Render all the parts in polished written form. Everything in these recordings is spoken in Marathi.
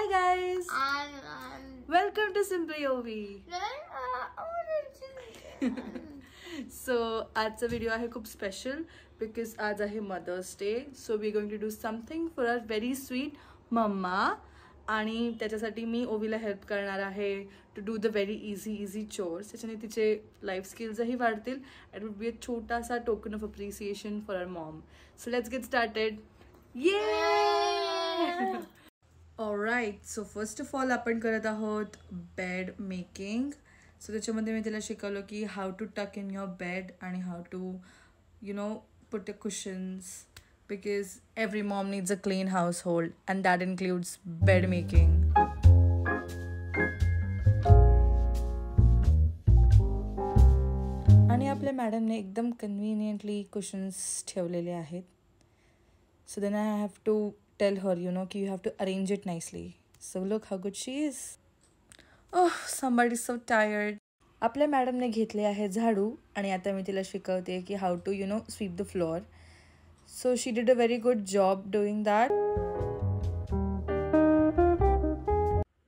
Hi guys. Welcome to Simply Ovi. So आजचा व्हिडिओ आहे खूप स्पेशल बिकॉज आज आहे Mother's Day. So we going to do something for our very sweet mama. आणि त्याच्यासाठी मी ओवीला हेल्प करणार आहे to do the very easy chores. त्याच्याने तिचे लाईफ स्किल्सही वाढतील. इट वुड बी अ छोटासा token of appreciation for our mom. So let's get started. Yeah alright. So first of all आपण करत आहोत बेड मेकिंग. सो त्याच्यामध्ये मी तिला शिकवलं की how to tuck in your bed आणि how to put the cushions. Because every mom needs a clean household and that includes bed making. आणि आपल्या मॅडमने एकदम कन्व्हिनियंटली कुशन्स ठेवलेले आहेत. So then I have to tell her, ki you have to arrange it nicely. So look how good she is. Oh, somebody is so tired. आपल्या मॅडमने घेतले आहे झाडू आणि आता मी तिला शिकवते की how to sweep the floor. So she did a very good job doing that.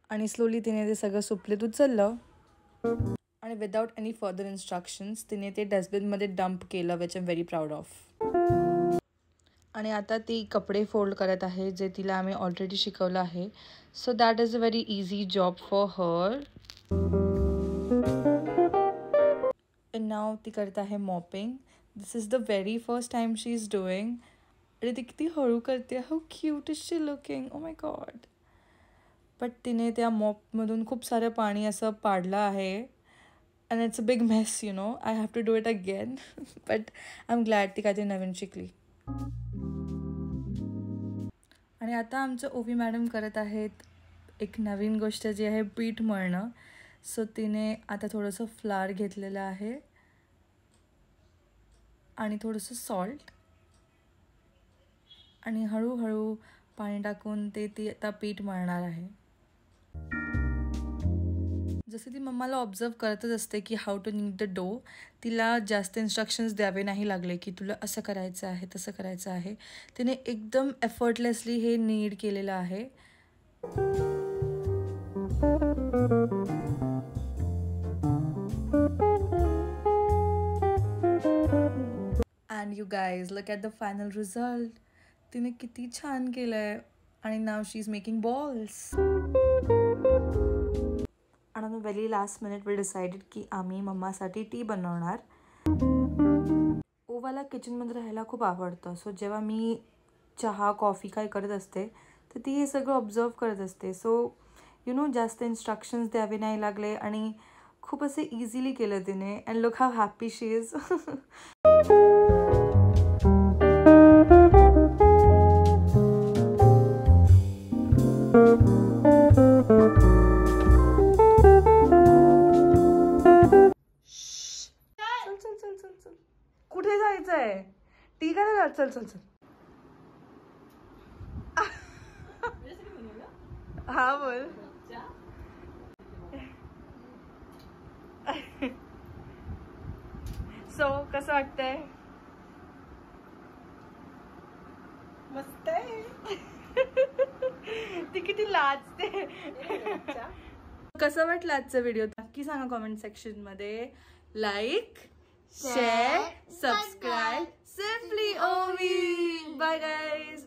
आणि स्लोली तिने ते सगळं सुपलीत उचललं आणि विदाउट एनी फर्दर इन्स्ट्रक्शन्स तिने ते डस्टबिनमध्ये डंप केलं, which I am very proud of. आणि आता ती कपडे फोल्ड करत आहे जे तिला आम्ही ऑलरेडी शिकवलं आहे. So that is a very easy job for her. And now ती करत आहे mopping. This is the very first time she's doing. आणि ती किती हळू करते. How cute is she looking? Oh my god. But तिने त्या मॉपमधून खूप सारं पाणी असं पाडलं आहे. And it's a big mess, I have to do it again. But I'm glad ती काहीतरी नवीन शिकली. आणि आता आमचं ओवी मॅडम करत आहेत एक नवीन गोष्ट जी आहे पीठ मळणं. सो तिने आता थोडंसं फ्लावर घेतलेलं आहे आणि थोडंसं सॉल्ट आणि हळूहळू पाणी टाकून ती आता पीठ मळणार आहे. जसं ती मम्माला ऑब्झर्व करतच असते की हाऊ टू नीड द डो. तिला जास्त इन्स्ट्रक्शन्स द्यावे नाही लागले की तुला असं करायचं आहे तसं करायचं आहे. तिने एकदम एफर्टलेसली हे नीड केलेलं आहे. And you guys, look at the final result. तिने किती छान केलंय. आणि now she's making balls. आणि आम्ही very last minute we decided की आम्ही मम्मासाठी टी बनवणार. ओवाला किचनमध्ये राहायला खूप आवडतं. सो जेव्हा मी चहा कॉफी काय करत असते तर ती हे सगळं ऑब्झर्व करत असते. सो जास्त इन्स्ट्रक्शन्स द्यावे नाही लागले आणि खूप असे इझिली केलं तिने. And look how happy she is. चल कुठे जायचंय? टी करायला? चल चल चल. हा बोल. सो कसं वाटतंय? मस्त आहे. ती किती लाजते. कसं वाटलं आजचा व्हिडिओ नक्की सांगा कॉमेंट सेक्शन मध्ये. Like, share, subscribe. Simply Ovi. Bye guys.